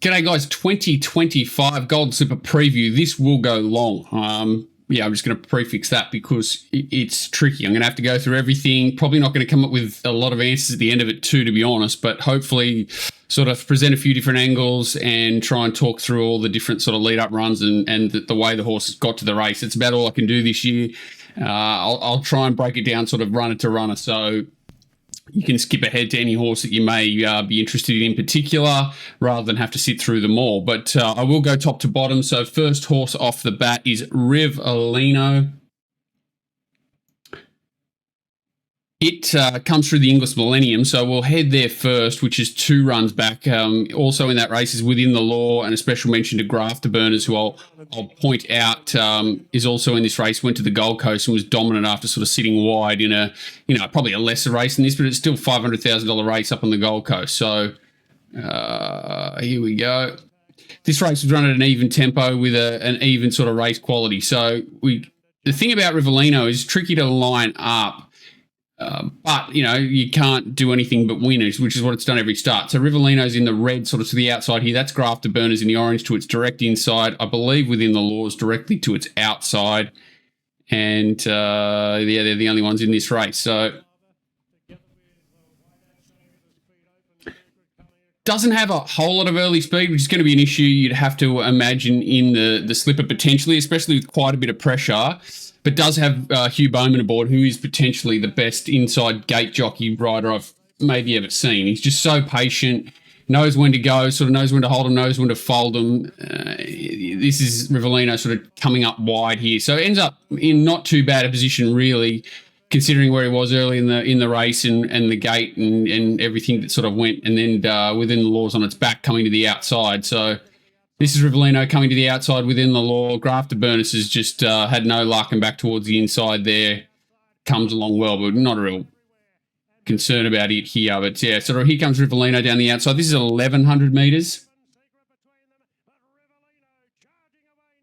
G'day guys, 2025 Golden Slipper preview. This will go long. Yeah, I'm just going to prefix that because it's tricky. I'm going to have to go through everything. Probably not going to come up with a lot of answers at the end of it too, to be honest, but hopefully sort of present a few different angles and try and talk through all the different sort of lead up runs and the way the horse got to the race. It's about all I can do this year. I'll try and break it down sort of runner to runner. So you can skip ahead to any horse that you may be interested in particular rather than have to sit through them all. But I will go top to bottom. So first horse off the bat is RIVELLINO. It comes through the Inglis Millennium, so we'll head there first, which is 2 runs back. Also in that race is Within the Law, and a special mention to Afterburners, who I'll point out is also in this race. Went to the Gold Coast and was dominant after sort of sitting wide in a, probably a lesser race than this, but it's still $500,000 race up on the Gold Coast. So here we go. This race was run at an even tempo with an even sort of race quality. So the thing about RIVELLINO is tricky to line up. But, you can't do anything but win, which is what it's done every start. So RIVELLINO's in the red sort of to the outside here. That's Afterburners in the orange to its direct inside. I believe Within the Laws directly to its outside. And, yeah, they're the only ones in this race. So doesn't have a whole lot of early speed, which is going to be an issue you'd have to imagine in the slipper potentially, especially with quite a bit of pressure. But does have Hugh Bowman aboard, who is potentially the best inside gate jockey rider I've maybe ever seen. He's just so patient, knows when to go, sort of knows when to hold him, knows when to fold him. This is RIVELLINO sort of coming up wide here. So ends up in not too bad a position, really, considering where he was early in the race and the gate and everything that sort of went. And then Within the Laws on its back coming to the outside. So this is RIVELLINO coming to the outside Within the Law. Afterburners has just had no luck and back towards the inside there. Comes along well, but not a real concern about it here. But yeah, so here comes RIVELLINO down the outside. This is 1,100 metres.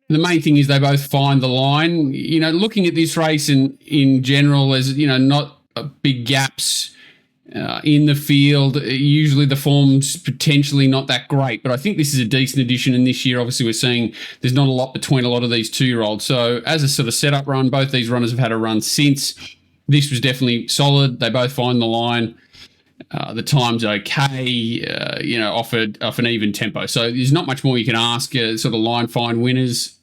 The main thing is they both find the line. Looking at this race in general, there's, not big gaps in the field. Usually the form's potentially not that great, but I think this is a decent addition. And this year, obviously, we're seeing there's not a lot between a lot of these 2-year-olds. So as a sort of setup run, both these runners have had a run since. This was definitely solid. They both find the line. The time's okay, off an even tempo. So there's not much more you can ask, sort of line find winners.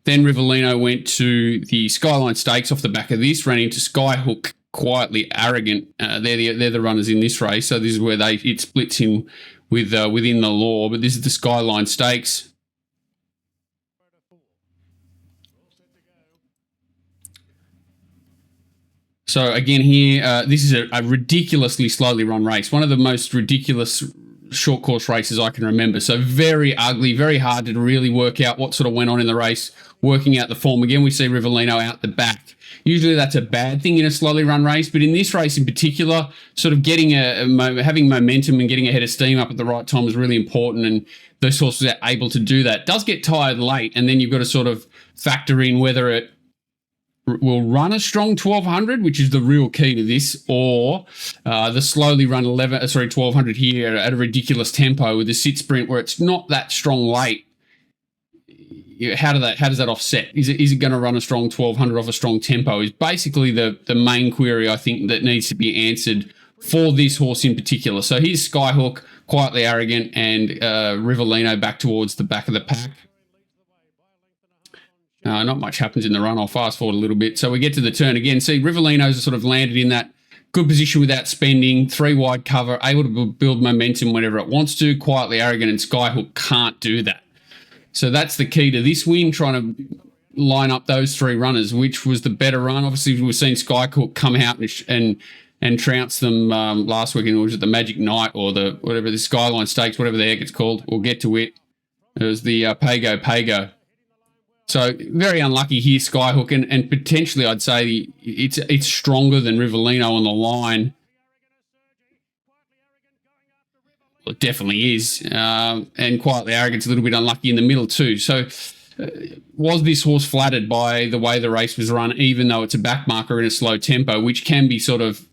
Then RIVELLINO went to the Skyline Stakes off the back of this, ran into SKYHOOK, Quietly Arrogant. They're the runners in this race. So this is where it splits him with Within the Law. But this is the Skyline Stakes. So again here, this is a ridiculously slowly run race. One of the most ridiculous short course races I can remember. So very ugly, very hard to really work out what sort of went on in the race, working out the form. Again, we see RIVELLINO out the back. Usually that's a bad thing in a slowly run race, but in this race in particular, sort of getting having momentum and getting a head of steam up at the right time is really important, and those horses are able to do that. It does get tired late, and then you've got to sort of factor in whether it will run a strong 1,200, which is the real key to this, or the slowly run 1,200 here at a ridiculous tempo with the sit sprint where it's not that strong late. How does that offset? Is it going to run a strong 1,200 off a strong tempo? Is basically the main query I think that needs to be answered for this horse in particular. So here's SKYHOOK, Quietly Arrogant, and RIVELLINO back towards the back of the pack. Not much happens in the run. I'll fast forward a little bit. So we get to the turn again. See, RIVELLINO's sort of landed in that good position without spending, 3 wide cover, able to build momentum whenever it wants to. Quietly Arrogant and SKYHOOK can't do that. So that's the key to this win, trying to line up those 3 runners, which was the better run. Obviously, we've seen SKYHOOK come out and trounce them last weekend. Was it the Magic Night or the Skyline Stakes, whatever the heck it's called? We'll get to it. It was the Pago. So very unlucky here, SKYHOOK, and potentially I'd say it's stronger than RIVELLINO on the line. Well, it definitely is. And Quietly Arrogant's a little bit unlucky in the middle too. So was this horse flattered by the way the race was run, even though it's a back marker in a slow tempo, which can be sort of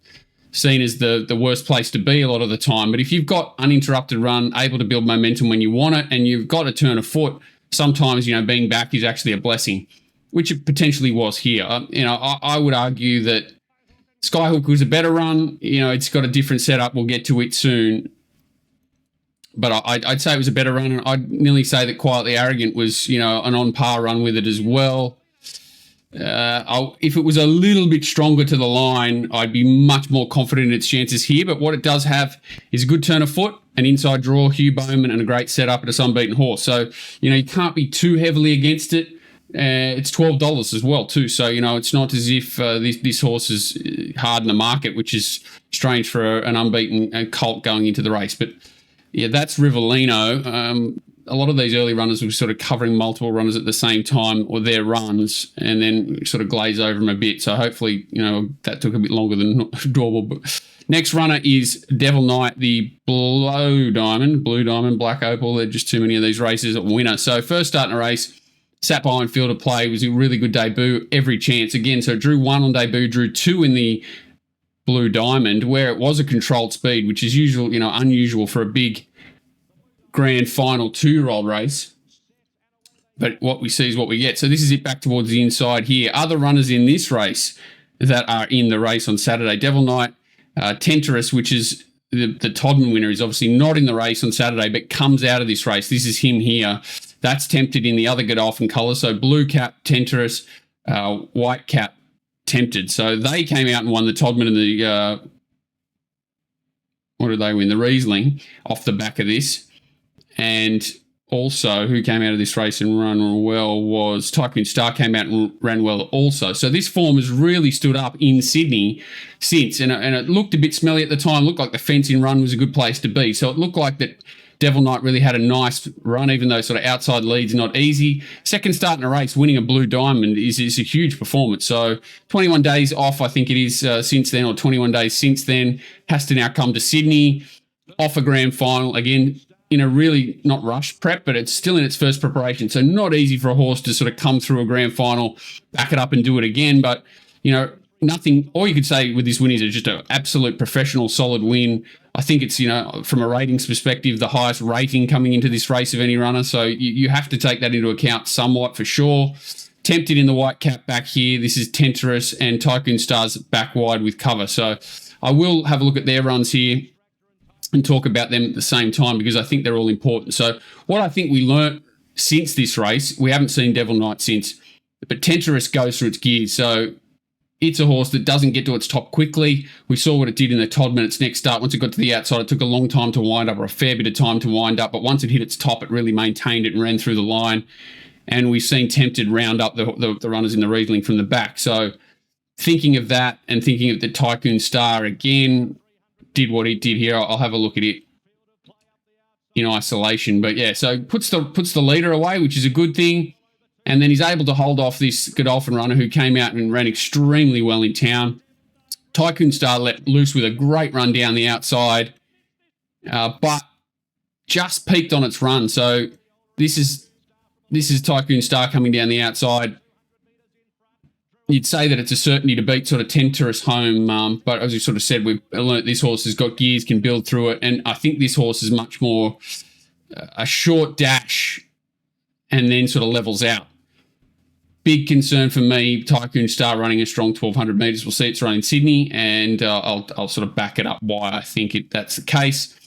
seen as the worst place to be a lot of the time. But if you've got uninterrupted run, able to build momentum when you want it, and you've got to turn a foot, sometimes, you know, being back is actually a blessing, which it potentially was here. You know, I would argue that SKYHOOK was a better run. You know, it's got a different setup. We'll get to it soon. But I'd say it was a better run. And I'd nearly say that Quietly Arrogant was, you know, an on-par run with it as well. If it was a little bit stronger to the line, I'd be much more confident in its chances here. But what it does have is a good turn of foot, an inside draw, Hugh Bowman, and a great setup at a unbeaten horse. So, you know, you can't be too heavily against it. It's $12 as well, too. So, you know, it's not as if this horse is hard in the market, which is strange for an unbeaten colt going into the race. But, yeah, that's Rivellino. A lot of these early runners were sort of covering multiple runners at the same time, or their runs, and then sort of glaze over them a bit. So hopefully, you know, that took a bit longer than normal. But next runner is Devil Knight, the Blue Diamond, Black Opal. There are just too many of these races at winner. So first starting a race, sat behind field of play, was a really good debut, every chance. Again, so it drew 1 on debut, drew 2 in the Blue Diamond, where it was a controlled speed, which is usual, you know, unusual for a big grand final 2-year-old race. But what we see is what we get. So this is it back towards the inside here. Other runners in this race that are in the race on Saturday, Devil Knight, Tenterus, which is the Todman winner, is obviously not in the race on Saturday, but comes out of this race. This is him here. That's Tempted in the other Godolphin colour. So blue cap, Tenterus, white cap, Tempted. So they came out and won the Todman and the, what did they win? The Riesling off the back of this. And also, who came out of this race and ran well was TYCOON Star, came out and ran well also. So this form has really stood up in Sydney since. And it looked a bit smelly at the time. Looked like the fencing run was a good place to be. So it looked like that Devil Knight really had a nice run, even though sort of outside leads are not easy. Second start in a race, winning a Blue Diamond is a huge performance. So 21 days off, I think it is, since then, or 21 days since then. Has to now come to Sydney, off a grand final. Again, in a really not rushed prep, but it's still in its first preparation. So not easy for a horse to sort of come through a grand final, back it up and do it again. But, you know, nothing, all you could say with this win is it's just an absolute professional, solid win. I think it's, you know, from a ratings perspective, the highest rating coming into this race of any runner. So you have to take that into account somewhat for sure. Tempted in the white cap back here. This is Tenterus and TYCOON Stars back wide with cover. So I will have a look at their runs here and talk about them at the same time, because I think they're all important. So what I think we learnt since this race, we haven't seen Devil Knight since, but Tenterus goes through its gears. So it's a horse that doesn't get to its top quickly. We saw what it did in the Todman its next start. Once it got to the outside, it took a long time to wind up, or a fair bit of time to wind up. But once it hit its top, it really maintained it and ran through the line. And we've seen Tempted round up the runners in the Riesling from the back. So thinking of that and thinking of the TYCOON Star again, did what he did here. I'll have a look at it in isolation. But yeah, so puts the leader away, which is a good thing. And then he's able to hold off this Godolphin runner who came out and ran extremely well in town. TYCOON Star let loose with a great run down the outside, but just peaked on its run. So this is TYCOON Star coming down the outside. You'd say that it's a certainty to beat sort of Tenterus home, but as we sort of said, we've learnt this horse has got gears, can build through it, and I think this horse is much more a short dash and then sort of levels out. Big concern for me, TYCOON Star running a strong 1,200 metres. We'll see it's running Sydney, and I'll sort of back it up why I think that's the case.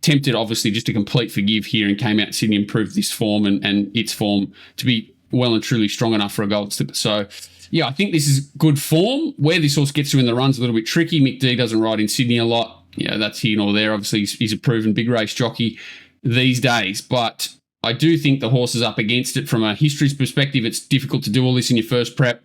Tempted, obviously, just a complete forgive here, and came out in Sydney and proved this form and its form to be well and truly strong enough for a gold slipper. So, yeah, I think this is good form. Where this horse gets to in the run's a little bit tricky. Mick D doesn't ride in Sydney a lot. Yeah, that's here nor there. Obviously, he's a proven big race jockey these days. But I do think the horse is up against it from a history's perspective. It's difficult to do all this in your first prep,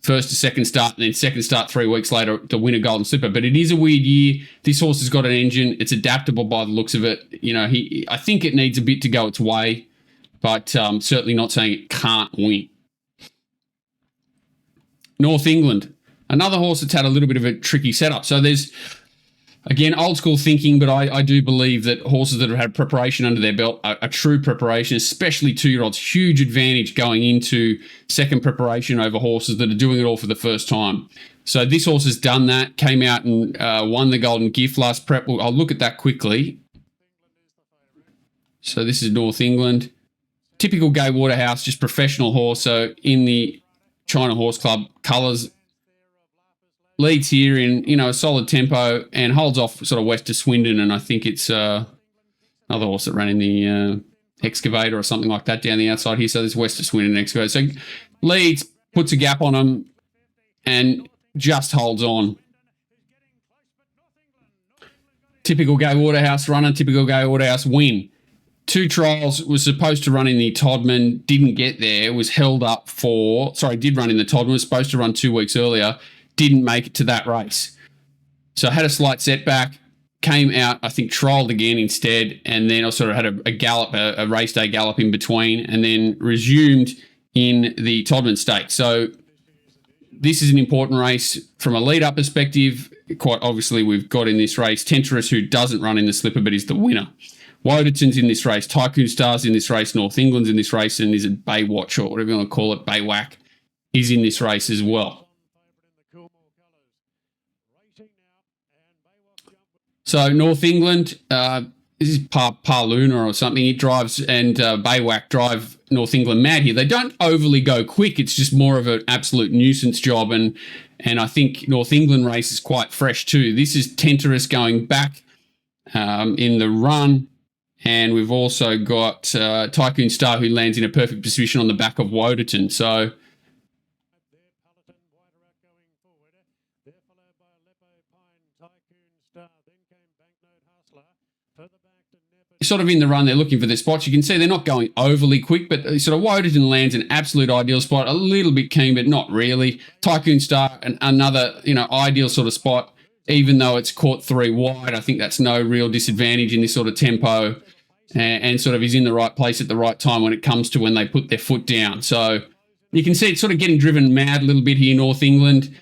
first to second start, and then second start 3 weeks later to win a golden slipper. But it is a weird year. This horse has got an engine. It's adaptable by the looks of it. You know, I think it needs a bit to go its way, but certainly not saying it can't win. North England, another horse that's had a little bit of a tricky setup. So there's, again, old school thinking, but I do believe that horses that have had preparation under their belt, a true preparation, especially 2-year-olds, huge advantage going into second preparation over horses that are doing it all for the first time. So this horse has done that, came out and won the Golden Gift last prep. I'll look at that quickly. So this is North England. Typical Gay Waterhouse, just professional horse. So in the China Horse Club colours. Leads here in, you know, a solid tempo and holds off sort of west of Swindon. And I think it's another horse that ran in the Excavator or something like that down the outside here. So this west of Swindon Excavator. So leads, puts a gap on him and just holds on. Typical Gay Waterhouse runner, typical Gay Waterhouse win. 2 trials, was supposed to run in the Todman, didn't get there, was held up for, sorry, did run in the Todman, was supposed to run 2 weeks earlier, didn't make it to that race. So had a slight setback, came out, I think trialled again instead, and then I sort of had a gallop, a race day gallop in between, and then resumed in the Todman Stakes. So this is an important race from a lead-up perspective. Quite obviously, we've got in this race Tenterus, who doesn't run in the slipper, but is the winner. Wodeton's in this race, TYCOON Star's in this race, North England's in this race, and is it BEIWACHT or whatever you want to call it, BEIWACHT, is in this race as well. So North England, this is MARHOONA or something. He drives, and BEIWACHT drive North England mad here. They don't overly go quick. It's just more of an absolute nuisance job, and I think North England race is quite fresh too. This is Tenterus going back in the run. And we've also got TYCOON Star, who lands in a perfect position on the back of Wodeton. So sort of in the run, they're looking for their spots. You can see they're not going overly quick, but sort of Wodeton lands an absolute ideal spot, a little bit keen, but not really. TYCOON Star, another, you know, ideal sort of spot, even though it's caught 3 wide. I think that's no real disadvantage in this sort of tempo. And sort of is in the right place at the right time when it comes to when they put their foot down. So you can see it's sort of getting driven mad a little bit here, North England.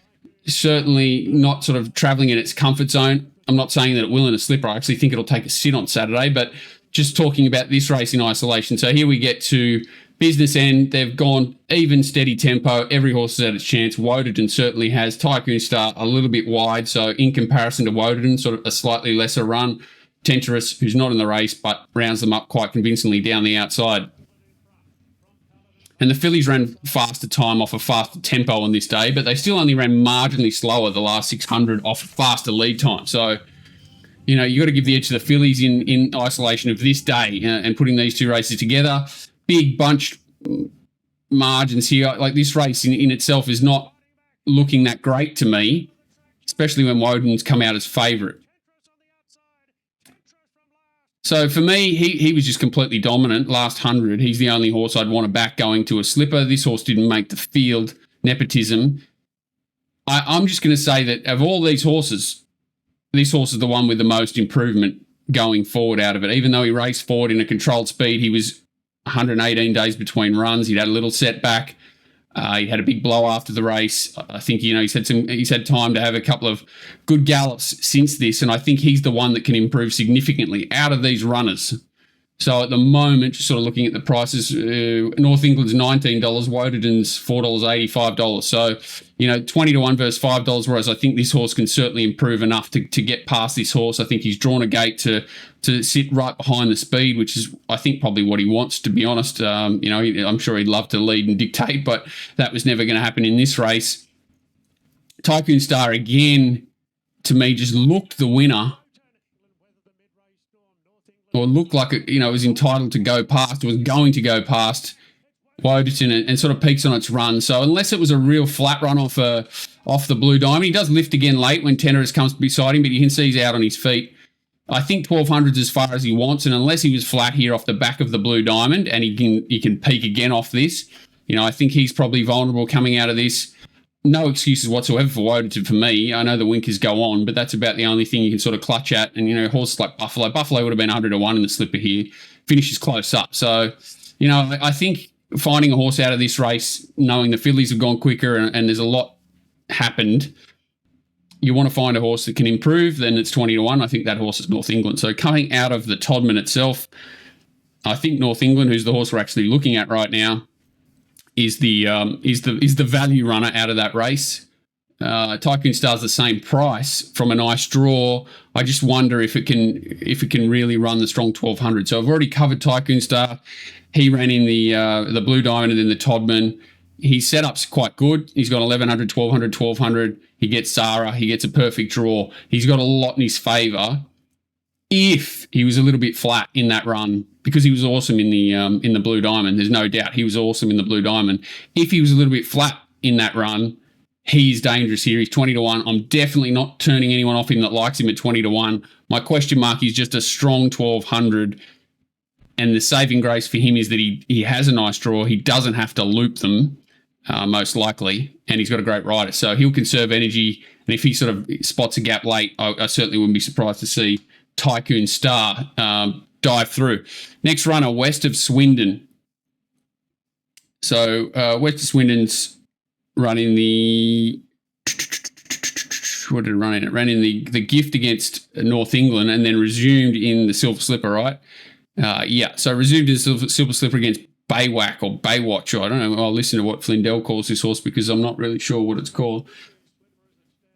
Certainly not sort of travelling in its comfort zone. I'm not saying that it will in a slipper. I actually think it'll take a sit on Saturday, but just talking about this race in isolation. So here we get to business end. They've gone even, steady tempo. Every horse has had its chance. Wodeton certainly has. TYCOON Star a little bit wide. So in comparison to Wodeton, sort of a slightly lesser run. Tenterus, who's not in the race, but rounds them up quite convincingly down the outside. And the fillies ran faster time off a faster tempo on this day, but they still only ran marginally slower the last 600 off faster lead time. So, you know, you got to give the edge to the fillies in isolation of this day and putting these 2 races together. Big bunch margins here. Like this race in itself is not looking that great to me, especially when Woden's come out as favourite. So for me, he was just completely dominant last 100. He's the only horse I'd want to back going to a slipper. This horse didn't make the field. Nepotism. I'm just going to say that of all these horses, this horse is the one with the most improvement going forward out of it. Even though he raced forward in a controlled speed, he was 118 days between runs. He'd had a little setback. He had a big blow after the race. I think, you know, he's had time to have a couple of good gallops since this, and I think he's the one that can improve significantly out of these runners. So at the moment, just sort of looking at the prices, North England's $19, Wodeton's $4.85. So, you know, 20 to 1 versus $5, whereas I think this horse can certainly improve enough to get past this horse. I think he's drawn a gate to sit right behind the speed, which is, I think, probably what he wants, to be honest. You know, I'm sure he'd love to lead and dictate, but that was never going to happen in this race. TYCOON Star, again, to me, just looked the winner. Or looked like it, you know, was entitled to go past, was going to go past Wodeton and sort of peaks on its run. So unless it was a real flat run off the Blue Diamond, he does lift again late when Tenterus comes beside him, but you can see he's out on his feet. I think 1200's as far as he wants, and unless he was flat here off the back of the Blue Diamond and he can peak again off this, you know, I think he's probably vulnerable coming out of this. No excuses whatsoever for Wodeton for me. I know the winkers go on, but that's about the only thing you can sort of clutch at. And, you know, horses like Buffalo would have been 100 to 1 in the slipper here. Finishes close up. So, you know, I think finding a horse out of this race, knowing the fillies have gone quicker and there's a lot happened, you want to find a horse that can improve, then it's 20 to 1. I think that horse is North England. So coming out of the Todman itself, I think North England, who's the horse we're actually looking at right now, is the value runner out of that race. Tycoon Star's the same price from a nice draw. I just wonder if it can really run the strong 1200. So I've already covered Tycoon Star. He ran in the Blue Diamond and then the Todman. His setup's quite good. He's got 1100, 1200, 1200. He gets Zara. He gets a perfect draw. He's got a lot in his favour. If he was a little bit flat in that run, because he was awesome in the Blue Diamond, there's no doubt he was awesome in the Blue Diamond. If he was a little bit flat in that run, he's dangerous here. He's 20 to 1. I'm definitely not turning anyone off him that likes him at 20 to 1. My question mark is just a strong 1200. And the saving grace for him is that he has a nice draw. He doesn't have to loop them, most likely. And he's got a great rider. So he'll conserve energy. And if he sort of spots a gap late, I certainly wouldn't be surprised to see Tycoon Star dive through. Next runner, West of Swindon. So West of Swindon's running the... What did it run in? It ran in the gift against North England and then resumed in the Silver Slipper, right? Yeah, so resumed in the Silver Slipper against BEIWACHT or BEIWACHT. I don't know. I'll listen to what Flindell calls this horse because I'm not really sure what it's called.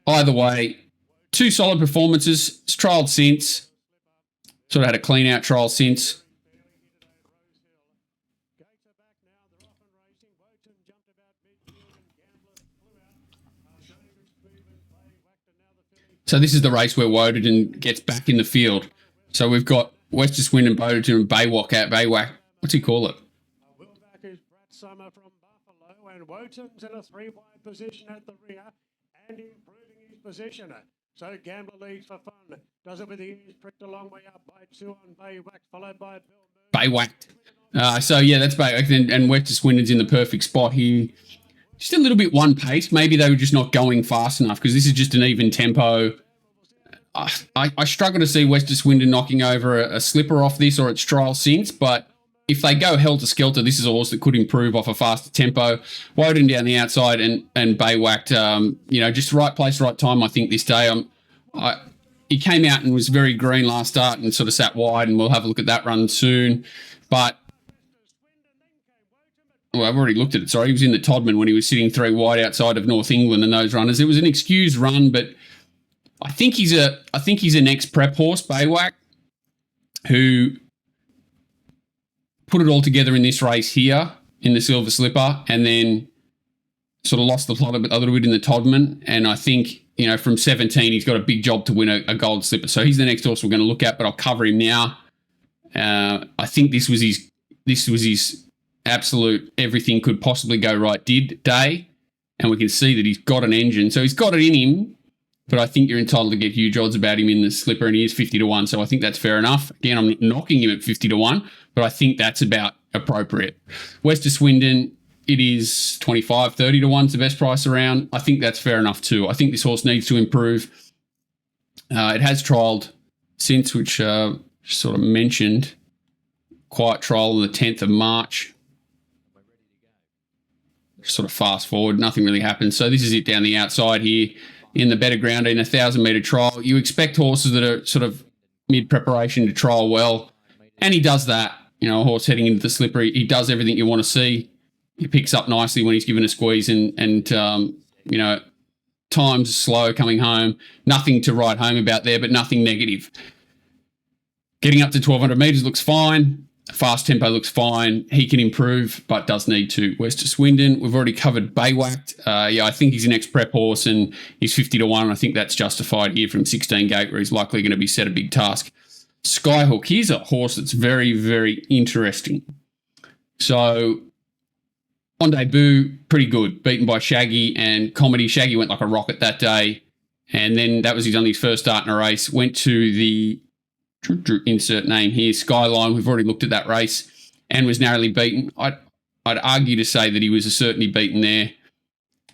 Either way, two solid performances. It's trialled since. Sort of had a clean-out trial since. So this is the race where WODETON gets back in the field. So we've got West of Swindon, WODETON, and BEIWACHT. What's he call it? Wheelback is Brett Summer from Buffalo, and WODETON's in a three-wide position at the rear and improving his position. So Gambler leads for fun. Does it with the ears pricked a long way up by two on BEIWACHT, followed by BEIWACHT. So yeah, that's BEIWACHT, and West of Swindon's in the perfect spot here. Just a little bit one pace. Maybe they were just not going fast enough because this is just an even tempo. I struggle to see West of Swindon knocking over a slipper off this or its trial since, but if they go helter-skelter, this is a horse that could improve off a faster tempo. WODETON down the outside and BEIWACHT, just right place, right time, I think, this day. He came out and was very green last start and sort of sat wide, and we'll have a look at that run soon. But, well, I've already looked at it. Sorry, he was in the Todman when he was sitting three wide outside of North England and those runners. It was an excused run, but I think he's an ex-prep horse, BEIWACHT, who put it all together in this race here in the Silver Slipper and then sort of lost the plot a little bit in the Todman. And I think, from 17, he's got a big job to win a gold slipper. So he's the next horse we're going to look at, but I'll cover him now. I think this was his absolute everything could possibly go right day. And we can see that he's got an engine. So he's got it in him. But I think you're entitled to get huge odds about him in the slipper, and he is 50 to 1. So I think that's fair enough. Again, I'm not knocking him at 50 to 1, but I think that's about appropriate. West of Swindon, it is 25, 30 to 1 is the best price around. I think that's fair enough too. I think this horse needs to improve. It has trialled since, which sort of mentioned. Quiet trial on the 10th of March. Sort of fast forward, nothing really happened. So this is it down the outside here. In the better ground in a 1,000-metre trial. You expect horses that are sort of mid-preparation to trial well, and he does that. A horse heading into the slipper, he does everything you want to see. He picks up nicely when he's given a squeeze and time's slow coming home. Nothing to write home about there, but nothing negative. Getting up to 1,200 metres looks fine. Fast tempo looks fine. He can improve, but does need to. West of Swindon, we've already covered BEIWACHT. I think he's an ex-prep horse and he's 50 to 1. I think that's justified here from 16 gate where he's likely going to be set a big task. SKYHOOK, here's a horse that's very, very interesting. So on debut, pretty good. Beaten by Shaggy and Comedy. Shaggy went like a rocket that day. And then that was his only first start in a race. Went to the insert name here, Skyline. We've already looked at that race and was narrowly beaten. I'd argue to say that he was certainly beaten there.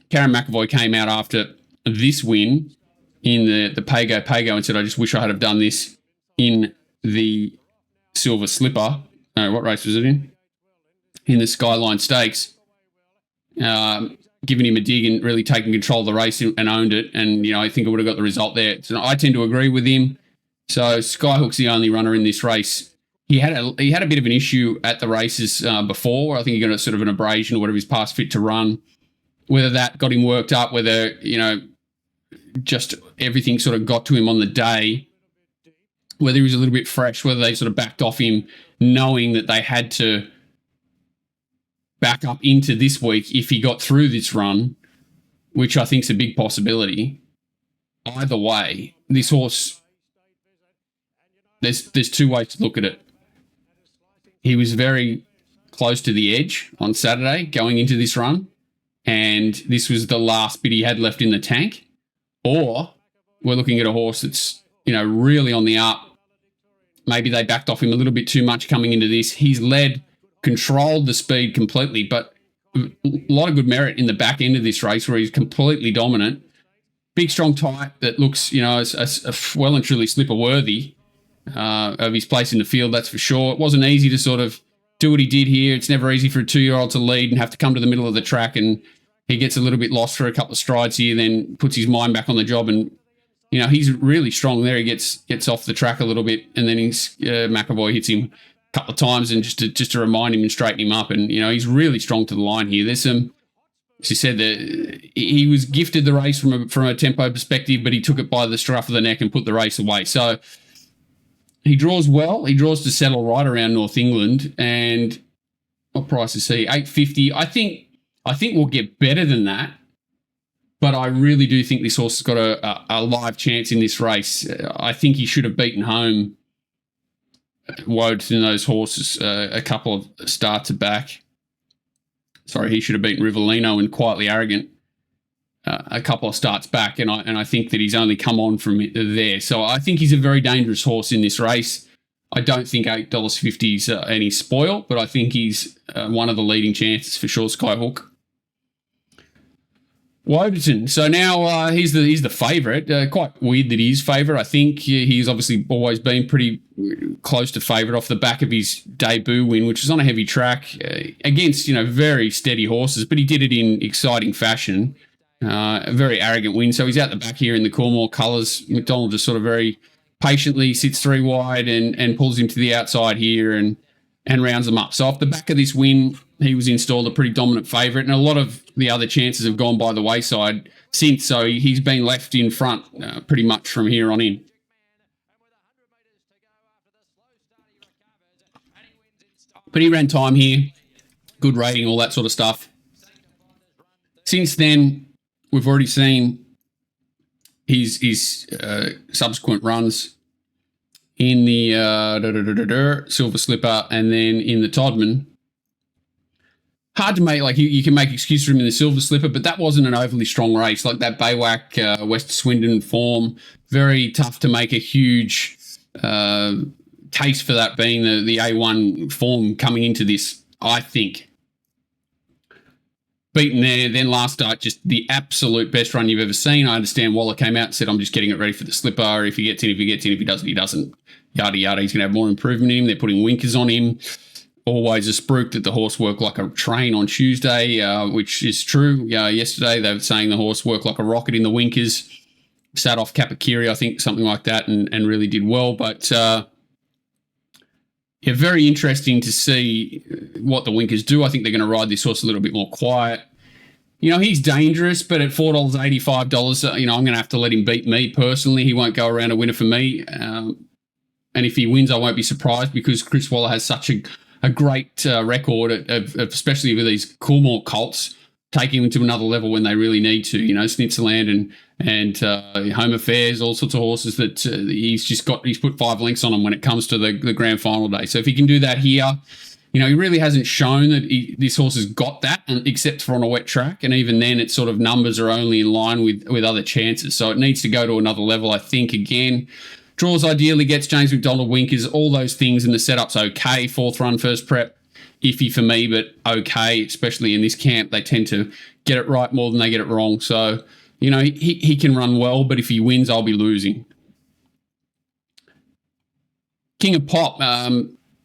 Karen McAvoy came out after this win in the Pago and said, I just wish I had have done this in the Silver Slipper. No, what race was it in? In the Skyline Stakes. Giving him a dig and really taking control of the race and owned it. And, I think I would have got the result there. So I tend to agree with him. So SKYHOOK's the only runner in this race. He had a bit of an issue at the races before. I think he got a sort of an abrasion or whatever. He's past fit to run. Whether that got him worked up, whether just everything sort of got to him on the day, whether he was a little bit fresh, whether they sort of backed off him knowing that they had to back up into this week if he got through this run, which I think is a big possibility. Either way, this horse, there's two ways to look at it. He was very close to the edge on Saturday going into this run, and this was the last bit he had left in the tank. Or we're looking at a horse that's, you know, really on the up. Maybe they backed off him a little bit too much coming into this. He's controlled the speed completely, but a lot of good merit in the back end of this race where he's completely dominant. Big, strong type that looks, you know, as well and truly slipper worthy of his place in the field, that's for sure. It wasn't easy to sort of do what he did here. It's never easy for a 2-year-old to lead and have to come to the middle of the track, and he gets a little bit lost for a couple of strides here, then puts his mind back on the job, and you know, he's really strong there. He gets off the track a little bit, and then McAvoy hits him a couple of times, and just to remind him and straighten him up. And you know, he's really strong to the line here. There's some, as you said, he was gifted the race from a tempo perspective, but he took it by the scruff of the neck and put the race away. So he draws well. He draws to settle right around North England. And what price is he? $8.50. I think we'll get better than that. But I really do think this horse has got a live chance in this race. I think he should have beaten home Wodeton and those horses a couple of starts back. Sorry, he should have beaten Rivellino and Quietly Arrogant a couple of starts back, and I think that he's only come on from there. So I think he's a very dangerous horse in this race. I don't think $8.50 is any spoil, but I think he's one of the leading chances for sure, Skyhook. Wodeton. So now he's the favourite. Quite weird that he's favourite. I think he's obviously always been pretty close to favourite off the back of his debut win, which was on a heavy track against, you know, very steady horses, but he did it in exciting fashion. A very arrogant win. So he's out the back here in the Cornwall colours. McDonald just sort of very patiently sits 3 wide and pulls him to the outside here and rounds them up. So off the back of this win, he was installed a pretty dominant favourite, and a lot of the other chances have gone by the wayside since, so he's been left in front pretty much from here on in. But he ran time here, good rating, all that sort of stuff. Since then, we've already seen his subsequent runs in the Silver Slipper and then in the Todman. Hard to make, like, you can make excuse for him in the Silver Slipper, but that wasn't an overly strong race. Like that BEIWACHT West Swindon form, very tough to make a huge case for that being the A1 form coming into this, I think. Beaten there, then last start, just the absolute best run you've ever seen. I understand Waller came out and said, I'm just getting it ready for the Slipper. If he gets in, if he gets in. If he doesn't, he doesn't. Yada, yada. He's going to have more improvement in him. They're putting winkers on him. Always a spruik that the horse worked like a train on Tuesday, which is true. Yesterday they were saying the horse worked like a rocket in the winkers. Sat off Kapakiri, I think, something like that, and really did well. But yeah, very interesting to see what the winkers do. I think they're going to ride this horse a little bit more quiet. You know, he's dangerous, but at $4.85, you know, I'm going to have to let him beat me personally. He won't go around a winner for me. And if he wins, I won't be surprised because Chris Waller has such a great record, especially with these Coolmore colts, taking them to another level when they really need to. You know, Snitzerland and Home Affairs, all sorts of horses that he's put 5 lengths on them when it comes to the grand final day. So if he can do that here, you know, he really hasn't shown that this horse has got that, except for on a wet track. And even then, its sort of numbers are only in line with other chances. So it needs to go to another level, I think, again. Draws ideally, gets James McDonald winkers, all those things, and the setup's okay. 4th run, first prep, iffy for me, but okay, especially in this camp. They tend to get it right more than they get it wrong. So, you know, he can run well, but if he wins, I'll be losing. King of Pop,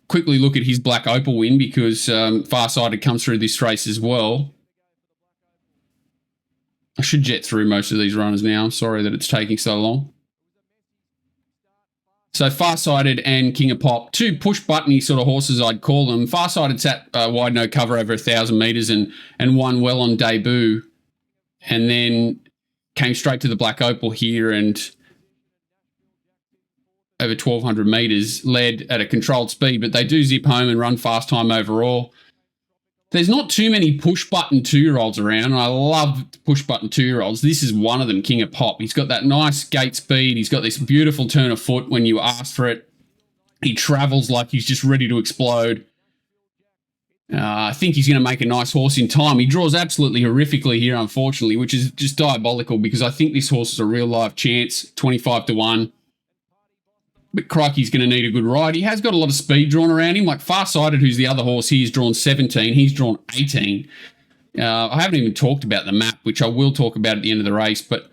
quickly look at his Black Opal win because Farsighted comes through this race as well. I should jet through most of these runners now. I'm sorry that it's taking so long. So Farsighted and King of Pop, 2 push-buttony sort of horses, I'd call them. Farsighted sat wide no cover over 1,000 metres and won well on debut. And then came straight to the black opal here and over 1,200 metres, led at a controlled speed, but they do zip home and run fast time overall. There's not too many push-button 2-year-olds around, and I love push-button 2-year-olds. This is one of them, King of Pop. He's got that nice gate speed. He's got this beautiful turn of foot when you ask for it. He travels like he's just ready to explode. I think he's going to make a nice horse in time. He draws absolutely horrifically here, unfortunately, which is just diabolical because I think this horse is a real live chance, 25-1. But crikey's going to need a good ride. He has got a lot of speed drawn around him. Like Farsighted, who's the other horse, he's drawn 17. He's drawn 18. I haven't even talked about the map, which I will talk about at the end of the race, but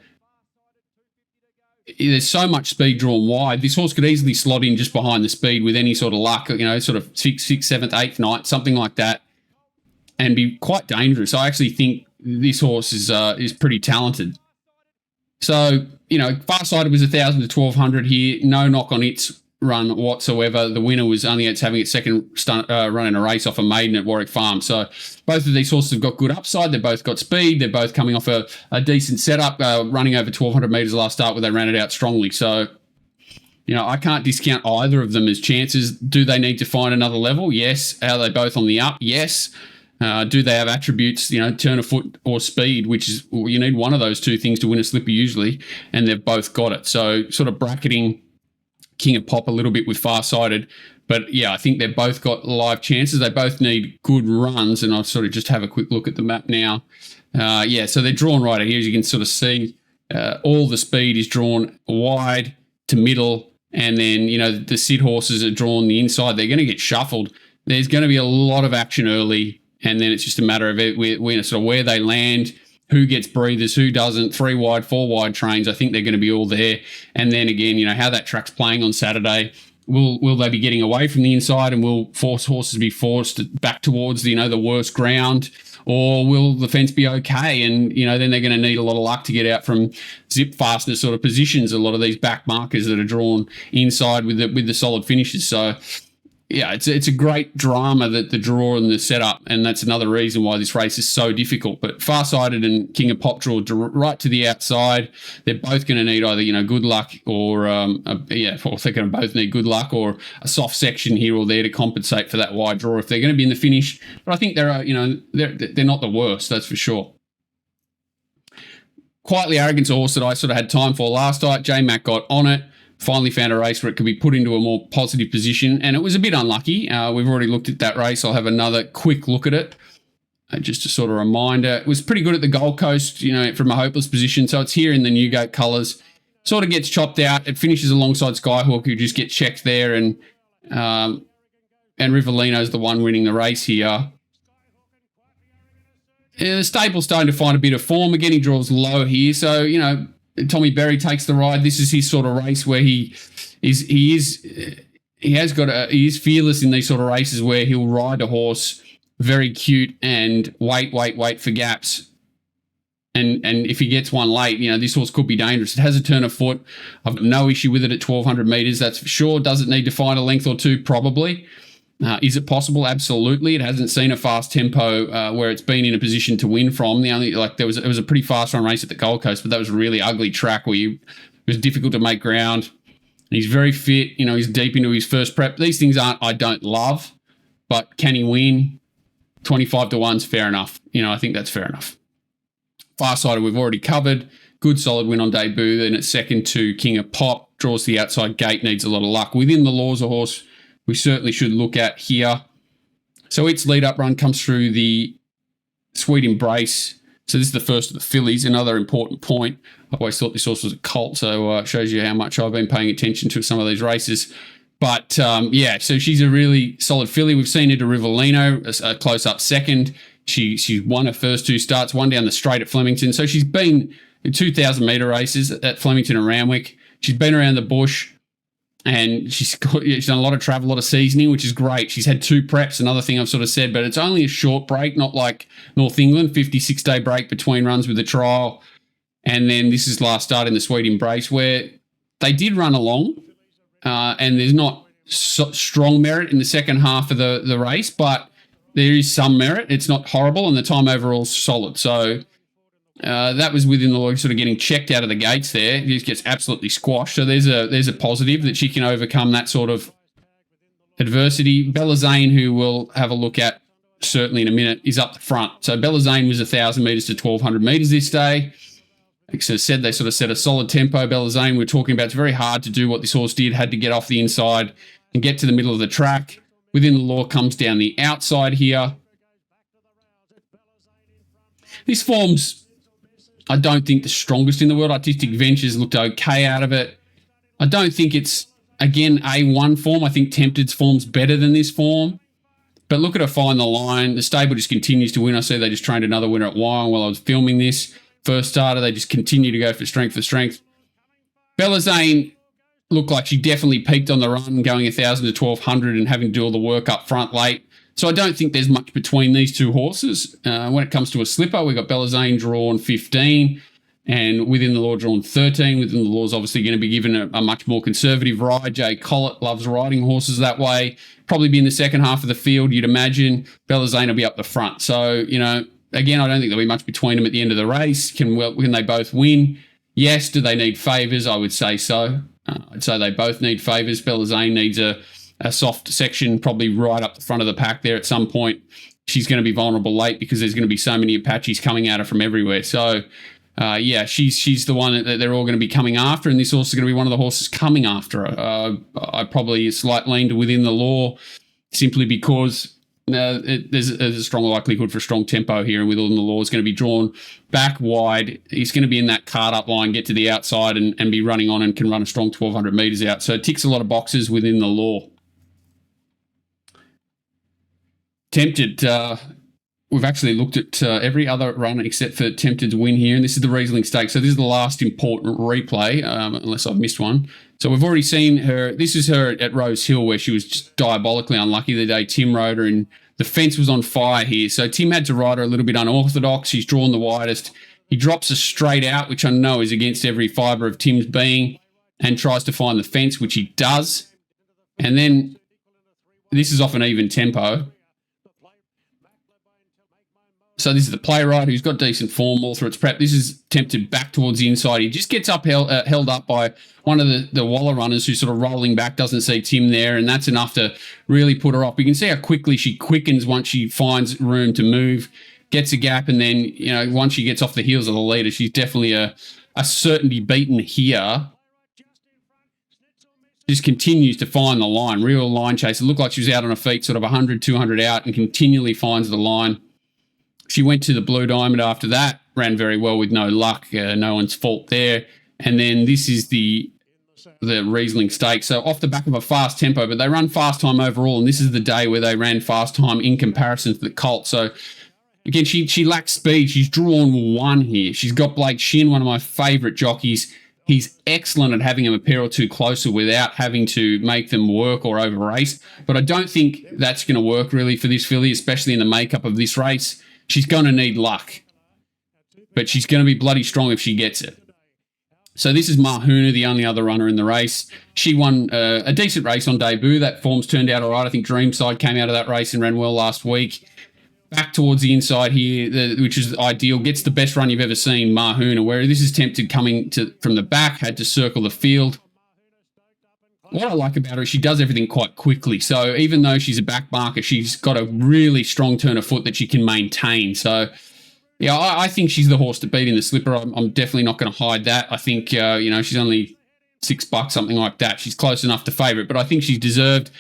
there's so much speed drawn wide. This horse could easily slot in just behind the speed with any sort of luck, you know, sort of 6th, 7th, 8th, 9th, something like that, and be quite dangerous. I actually think this horse is pretty talented. So, you know, Farsighted was 1,000 to 1,200 here. No knock on its run whatsoever. The winner was only it's having its second run in a race off a maiden at Warwick Farm. So both of these horses have got good upside. They've both got speed. They're both coming off a decent setup, running over 1,200 metres last start where they ran it out strongly. So, you know, I can't discount either of them as chances. Do they need to find another level? Yes. Are they both on the up? Yes. Do they have attributes, you know, turn of foot or speed, which is, you need one of those two things to win a slipper usually, and they've both got it. So sort of bracketing King of Pop a little bit with Farsighted. But yeah, I think they've both got live chances. They both need good runs, and I'll sort of just have a quick look at the map now. Yeah, so they're drawn right here, as you can sort of see. All the speed is drawn wide to middle, and then, you know, the Sid horses are drawn the inside. They're going to get shuffled. There's going to be a lot of action early, and then it's just a matter of sort of where they land, who gets breathers, who doesn't, 3 wide, 4 wide trains. I think they're going to be all there. And then again, you know, how that track's playing on Saturday. Will they be getting away from the inside, and will horses be forced back towards the, you know, the worst ground, or will the fence be okay? And, you know, then they're going to need a lot of luck to get out from zip fastness sort of positions. A lot of these back markers that are drawn inside with the solid finishes. So, yeah, it's a great drama, that the draw and the setup, and that's another reason why this race is so difficult. But Farsighted and King of Pop draw right to the outside. They're both going to need either, you know, good luck or or they're going to both need good luck or a soft section here or there to compensate for that wide draw if they're going to be in the finish. But I think they're not the worst, that's for sure. Quietly Arrogant's a horse that I sort of had time for last night. J-Mac got on it. Finally found a race where it could be put into a more positive position, and it was a bit unlucky. We've already looked at that race. I'll have another quick look at it. Just a sort of reminder. It was pretty good at the Gold Coast, you know, from a hopeless position. So it's here in the Newgate colours. Sort of gets chopped out. It finishes alongside SKYHOOK, who just gets checked there, and RIVELLINO's the one winning the race here. The stable's starting to find a bit of form. Again, he draws low here. So, you know, Tommy Berry takes the ride. This is his sort of race where he is fearless in these sort of races where he'll ride a horse very cute and wait for gaps. And if he gets one late, you know, this horse could be dangerous. It has a turn of foot. I've got no issue with it at 1,200 metres, that's for sure. Does it need to find a length or two? Probably. Is it possible? Absolutely. It hasn't seen a fast tempo where it's been in a position to win from. It was a pretty fast run race at the Gold Coast, but that was a really ugly track where it was difficult to make ground. He's very fit. You know, he's deep into his first prep. These things I don't love, but can he win? 25-1's fair enough. You know, I think that's fair enough. Farsighted we've already covered. Good solid win on debut. Then at second to King of Pop. Draws the outside gate, needs a lot of luck. Within the laws, a horse we certainly should look at here. So its lead-up run comes through the Sweet Embrace. So this is the first of the fillies. Another important point. I've always thought this horse was a colt, so shows you how much I've been paying attention to some of these races. But, yeah, so she's a really solid filly. We've seen her to Rivellino, a close-up second. She won her first 2 starts, one down the straight at Flemington. So she's been in 2,000-metre races at Flemington and Randwick. She's been around the bush. And she's done a lot of travel, a lot of seasoning, which is great. She's had 2 preps, another thing I've sort of said, but it's only a short break, not like North England, 56-day break between runs with the trial. And then this is last start in the Sweet Embrace, where they did run along, and there's not strong merit in the second half of the race, but there is some merit. It's not horrible, and the time overall is solid. So That was within the law, sort of getting checked out of the gates there. He just gets absolutely squashed. So there's a positive that she can overcome that sort of adversity. BELLAZAINE, who we'll have a look at certainly in a minute, is up the front. So BELLAZAINE was 1,000 metres to 1,200 metres this day. Like I said, they sort of set a solid tempo. BELLAZAINE, we're talking about, it's very hard to do what this horse did, had to get off the inside and get to the middle of the track. Within the law comes down the outside here. This form's, I don't think, the strongest in the world. Artistic Ventures looked okay out of it. I don't think it's, again, A1 form. I think Tempted's form's better than this form. But look at her find the line. The stable just continues to win. I see they just trained another winner at Wyong while I was filming this. First starter, they just continue to go for strength for strength. BELLAZAINE looked like she definitely peaked on the run, going 1,000 to 1,200 and having to do all the work up front late. So I don't think there's much between these two horses. When it comes to a slipper, we've got BELLAZAINE drawn 15 and Within the Law drawn 13. Within the Law is obviously going to be given a much more conservative ride. Jay Collett loves riding horses that way. Probably be in the second half of the field, you'd imagine. BELLAZAINE will be up the front. So, you know, again, I don't think there'll be much between them at the end of the race. Can they both win? Yes. Do they need favours? I would say so. I'd say they both need favours. BELLAZAINE needs a soft section, probably right up the front of the pack there at some point. She's going to be vulnerable late because there's going to be so many Apaches coming at her from everywhere. So, yeah, she's the one that they're all going to be coming after, and this horse is going to be one of the horses coming after her. I probably slight lean to Within the Law simply because there's a strong likelihood for strong tempo here, and Within the Law is going to be drawn back wide. He's going to be in that card up line, get to the outside and be running on and can run a strong 1,200 metres out. So it ticks a lot of boxes Within the Law. Tempted, we've actually looked at every other run except for Tempted's win here, and this is the Riesling Stakes. So this is the last important replay, unless I've missed one. So we've already seen her. This is her at Rose Hill, where she was just diabolically unlucky the day Tim rode her, and the fence was on fire here. So Tim had to ride her a little bit unorthodox. He's drawn the widest. He drops her straight out, which I know is against every fibre of Tim's being, and tries to find the fence, which he does. And then this is off an even tempo. So this is the playwright who's got decent form all through its prep. This is Tempted back towards the inside. He just gets held up by one of the Waller runners who's sort of rolling back, doesn't see Tim there, and that's enough to really put her off. You can see how quickly she quickens once she finds room to move, gets a gap, and then, you know, once she gets off the heels of the leader, she's definitely a certainty beaten here. Just continues to find the line, real line chase. It looked like she was out on her feet, sort of 100, 200 out, and continually finds the line. She went to the Blue Diamond after that, ran very well with no luck, no one's fault there. And then this is the Riesling Stakes. So off the back of a fast tempo, but they run fast time overall, and this is the day where they ran fast time in comparison to the Colt. So again, she lacks speed. She's drawn one here. She's got Blake Shin, one of my favourite jockeys. He's excellent at having them a pair or two closer without having to make them work or over race. But I don't think that's going to work really for this filly, especially in the makeup of this race. She's going to need luck, but she's going to be bloody strong if she gets it. So this is MARHOONA, the only other runner in the race. She won a decent race on debut. That form's turned out all right. I think Dreamside came out of that race and ran well last week. Back towards the inside here, which is ideal. Gets the best run you've ever seen, MARHOONA, where this is Tempted coming from the back, had to circle the field. What I like about her is she does everything quite quickly. So even though she's a back marker, she's got a really strong turn of foot that she can maintain. So, yeah, I think she's the horse to beat in the slipper. I'm definitely not going to hide that. I think, you know, she's only $6, something like that. She's close enough to favourite, but I think she's deserved.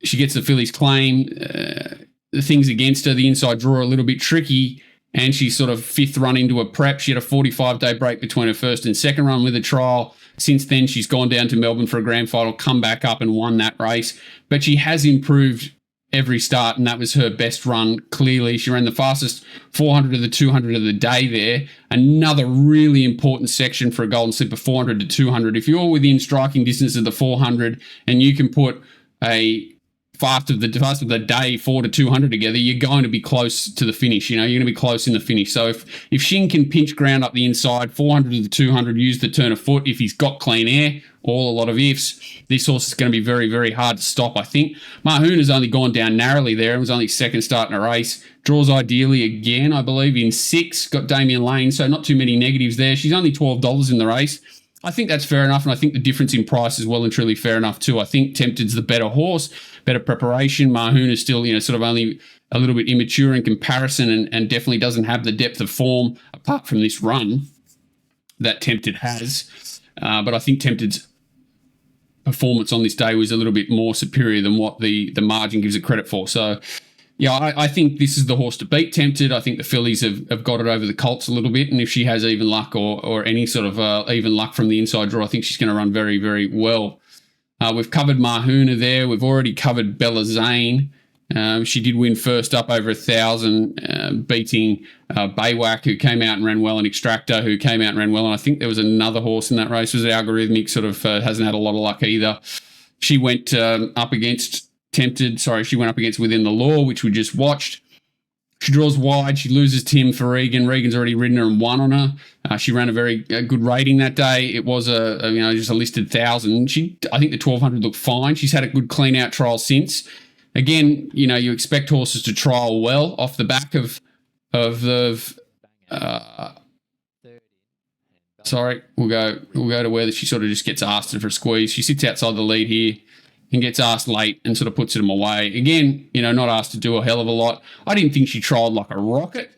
She gets the filly's claim. The things against her, the inside draw, a little bit tricky, and she's sort of fifth run into a prep. She had a 45-day break between her first and second run with a trial. Since then, she's gone down to Melbourne for a grand final, come back up and won that race. But she has improved every start, and that was her best run, clearly. She ran the fastest 400 of the 200 of the day there. Another really important section for a Golden Slipper, 400 to 200. If you're within striking distance of the 400 and you can put a fast of the day, 4 to 200 together, you're going to be close to the finish. You're going to be close in the finish. So if Shin can pinch ground up the inside, 400 to the 200, use the turn of foot. If he's got clean air, all a lot of ifs, this horse is going to be very, very hard to stop, I think. Marhoona's only gone down narrowly there. It was only second start in a race. Draws ideally again, I believe, in 6. Got Damian Lane, so not too many negatives there. She's only $12 in the race. I think that's fair enough, and I think the difference in price is well and truly fair enough too. I think Tempted's the better horse, better preparation. Marhoona's still, sort of only a little bit immature in comparison and definitely doesn't have the depth of form, apart from this run, that Tempted has. But I think Tempted's performance on this day was a little bit more superior than what the margin gives it credit for. So, yeah, I think this is the horse to beat, Tempted. I think the fillies have got it over the colts a little bit, and if she has even luck or any sort of even luck from the inside draw, I think she's going to run very, very well. We've covered Marhoona there. We've already covered BELLAZAINE. She did win first up over 1,000, beating BEIWACHT, who came out and ran well, and Extractor, who came out and ran well. And I think there was another horse in that race. It was Algorithmic, sort of hasn't had a lot of luck either. She went up against Tempted. Sorry, she went up against Within the Law, which we just watched. She draws wide. She loses Tim for Regan. Regan's already ridden her and won on her. She ran a very good rating that day. It was just a listed 1,000. I think the 1,200 looked fine. She's had a good clean out trial since. Again, you expect horses to trial well off the back of the. Sorry, we'll go to where she sort of just gets asked for a squeeze. She sits outside the lead here and gets asked late and sort of puts them away. Again, not asked to do a hell of a lot. I didn't think she trialled like a rocket,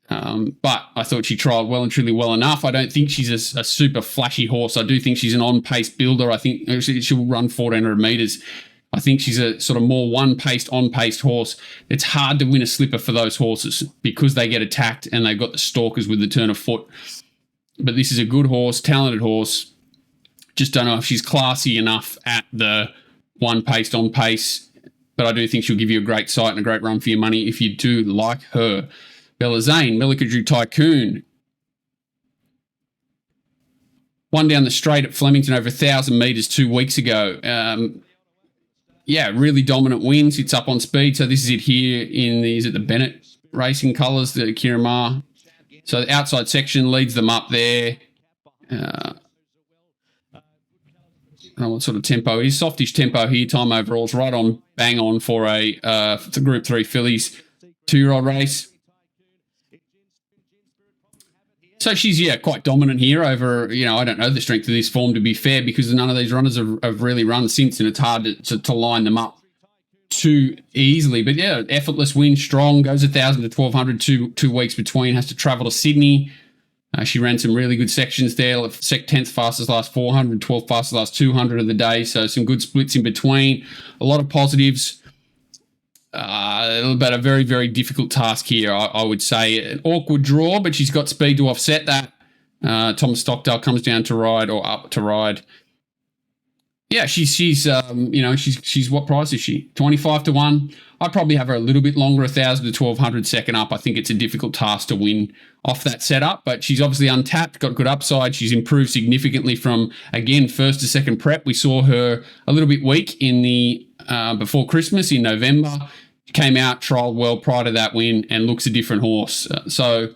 but I thought she trialled well and truly well enough. I don't think she's a super flashy horse. I do think she's an on-pace builder. I think she'll run 1,400 metres. I think she's a sort of more one-paced, on-paced horse. It's hard to win a slipper for those horses because they get attacked and they've got the stalkers with the turn of foot. But this is a good horse, talented horse. Just don't know if she's classy enough at the one-paced, on-pace. But I do think she'll give you a great sight and a great run for your money if you do like her. BELLAZAINE, Melika drew TYCOON. Won down the straight at Flemington over 1,000 metres 2 weeks ago. Really dominant win. Sits up on speed. So this is it here is it the Bennett Racing colours, the Kiramar. So the outside section leads them up there. I don't know what sort of tempo it is. Softish tempo here. Time overall's right on, bang on for the Group 3 fillies 2-year-old race. So she's, quite dominant here over, I don't know the strength of this form, to be fair, because none of these runners have really run since, and it's hard to line them up too easily. But, effortless win, strong, goes 1,000 to 1,200, 2 weeks between, has to travel to Sydney. She ran some really good sections there, 10th fastest last 400, 12th fastest last 200 of the day, so some good splits in between. A lot of positives. But a very, very difficult task here, I would say. An awkward draw, but she's got speed to offset that. Thomas Stockdale comes down to ride or up to ride. Yeah, she's what price is she? 25 to 1. I'd probably have her a little bit longer, 1,000 to 1,200 second up. I think it's a difficult task to win off that setup, but she's obviously untapped, got good upside. She's improved significantly from, again, first to second prep. We saw her a little bit weak in the before Christmas in November. She came out, trialled well prior to that win, and looks a different horse. So,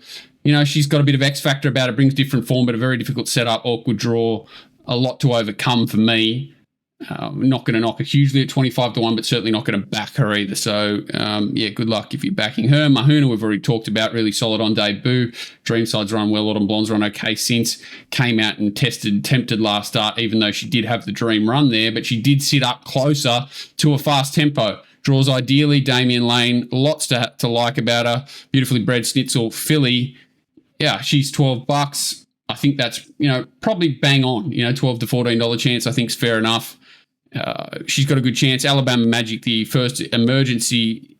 she's got a bit of X factor about it, brings different form, but a very difficult setup, awkward draw, a lot to overcome for me. Not going to knock her hugely at 25 to 1, but certainly not going to back her either. So, good luck if you're backing her. Marhoona, we've already talked about, really solid on debut. Dreamside's run well, Autumn Blonde's run okay since. Came out and tempted last start, even though she did have the dream run there, but she did sit up closer to a fast tempo. Draws ideally, Damian Lane, lots to like about her. Beautifully bred Schnitzel filly. Yeah, she's $12. I think that's, probably bang on, $12 to $14 chance, I think is fair enough. She's got a good chance. Alabama Magic, the first emergency,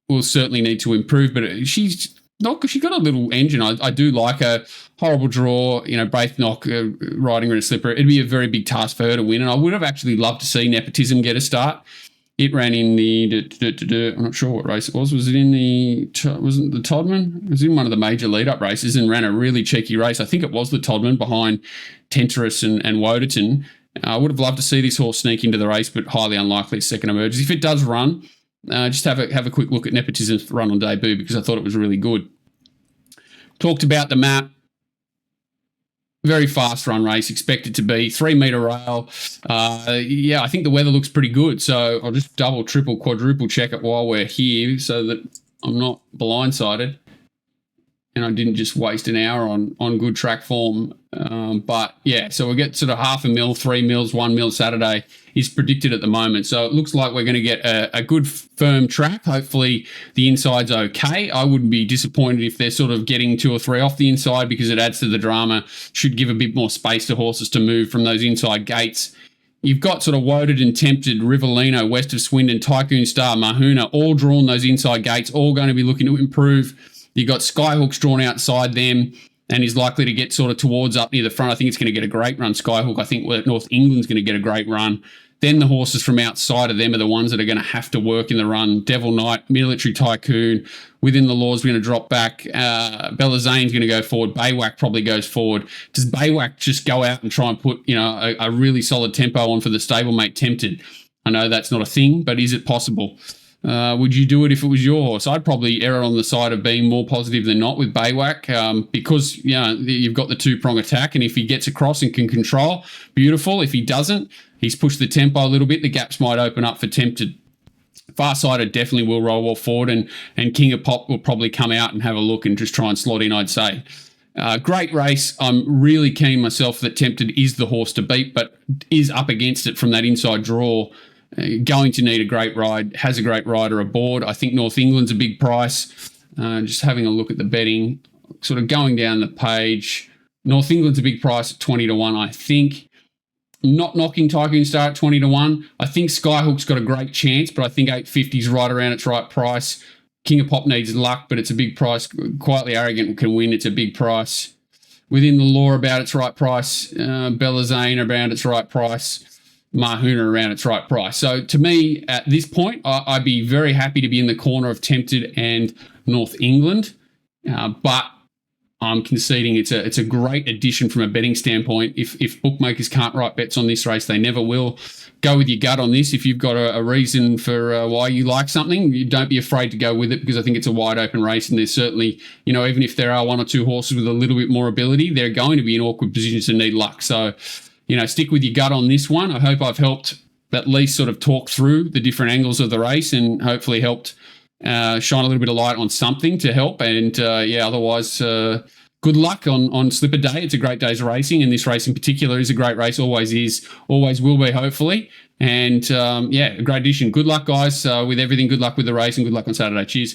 will certainly need to improve, but she's got a little engine. I do like her. Horrible draw, Braithnock riding her in a slipper. It'd be a very big task for her to win, and I would have actually loved to see Nepotism get a start. It ran in the, I'm not sure what race it was. Was it in wasn't the Todman? It was in one of the major lead-up races and ran a really cheeky race. I think it was the Todman behind Tenterus and Wodeton. I would have loved to see this horse sneak into the race, but highly unlikely second emerges. If it does run, just have a quick look at Nepotism's run on debut, because I thought it was really good. Talked about the map. Very fast run race, expected to be 3 metre rail. Yeah, I think the weather looks pretty good. So I'll just double, triple, quadruple check it while we're here so that I'm not blindsided and I didn't just waste an hour on good track form. But yeah, so we'll get sort of 0.5 mil, 3 mils, 1 mil Saturday is predicted at the moment. So it looks like we're going to get a good firm track. Hopefully the inside's okay. I wouldn't be disappointed if they're sort of getting 2 or 3 off the inside, because it adds to the drama. Should give a bit more space to horses to move from those inside gates. You've got sort of Woted and Tempted, Rivellino, West of Swindon, Tycoon Star, MARHOONA, all drawn those inside gates, all going to be looking to improve. You've got SKYHOOK drawn outside them and is likely to get sort of towards up near the front. I think it's going to get a great run, SKYHOOK. I think North England's going to get a great run. Then the horses from outside of them are the ones that are going to have to work in the run. Devil Knight, Military Tycoon, Within the Laws, we're going to drop back. Bellazaine's going to go forward. BEIWACHT probably goes forward. Does BEIWACHT just go out and try and put, you know, a really solid tempo on for the stablemate Tempted? I know that's not a thing, but is it possible? Would you do it if it was your horse? I'd probably err on the side of being more positive than not with BEIWACHT, because, you know, you've got the 2-prong attack, and if he gets across and can control, beautiful. If he doesn't, he's pushed the tempo a little bit. The gaps might open up for Tempted. Farsighted definitely will roll well forward, and King of Pop will probably come out and have a look and just try and slot in, I'd say. Great race. I'm really keen myself that Tempted is the horse to beat, but is up against it from that inside draw. Going to need a great ride, has a great rider aboard. I think North England's a big price. Just having a look at the betting, sort of going down the page. North England's a big price at 20 to 1, I think. Not knocking Tycoon Star at 20 to 1. I think Skyhook's got a great chance, but I think 850's right around its right price. King of Pop needs luck, but it's a big price. Quietly Arrogant can win. It's a big price. Within the Law about its right price. Bellazaine around its right price. MARHOONA around its right price. So to me, at this point, I'd be very happy to be in the corner of Tempted and North England, but I'm conceding it's a great addition from a betting standpoint. If bookmakers can't write bets on this race, they never will. Go with your gut on this. If you've got a reason for why you like something, you don't be afraid to go with it, because I think it's a wide open race, and there's certainly, you know, even if there are 1 or 2 horses with a little bit more ability, they're going to be in awkward positions and need luck. So, you know, stick with your gut on this one. I hope I've helped at least sort of talk through the different angles of the race, and hopefully helped shine a little bit of light on something to help. And yeah, otherwise, good luck on Slipper Day. It's a great day's racing, and this race in particular is a great race. Always is, always will be, hopefully. And yeah, a great edition. Good luck, guys, with everything. Good luck with the race, and good luck on Saturday. Cheers.